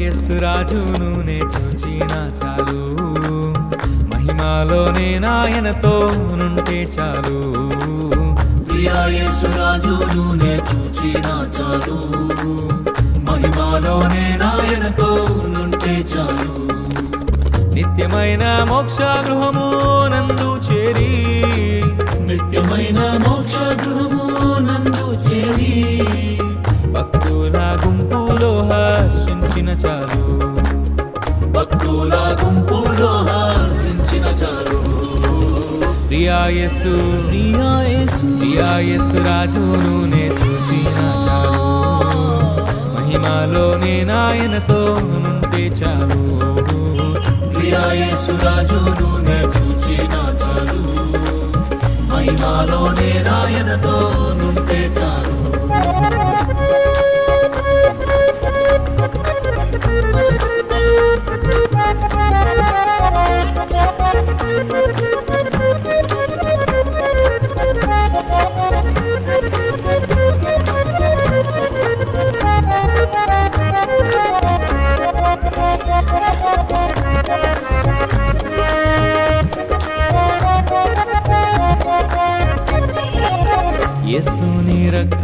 యేసు రాజును నే చూచిన చాలు, మహిమలోనే నాయనతో నుంటే చాలు. ప్రియా యేసు రాజును నే చూచిన చాలు, మహిమలోనే నాయనతో నుంటే చాలు. నిత్యమైన మోక్ష గృహము నందు చేరి, నిత్యమైన మోక్ష గృహము నందు చేరి, భక్తుల గుంపులో హర్షించిన చాలు, భక్తుల గుంపులో హర్షించిన చాలు. ప్రియా యేసు రాజును నే చూచిన చాలు, మహిమలోనే నాయనతో నుంటే చాలు. ప్రియా యేసు రాజును నే చూచిన చాలు, మహిమలోనే నాయనతో నుంటే చాలు. యేసుని రక్త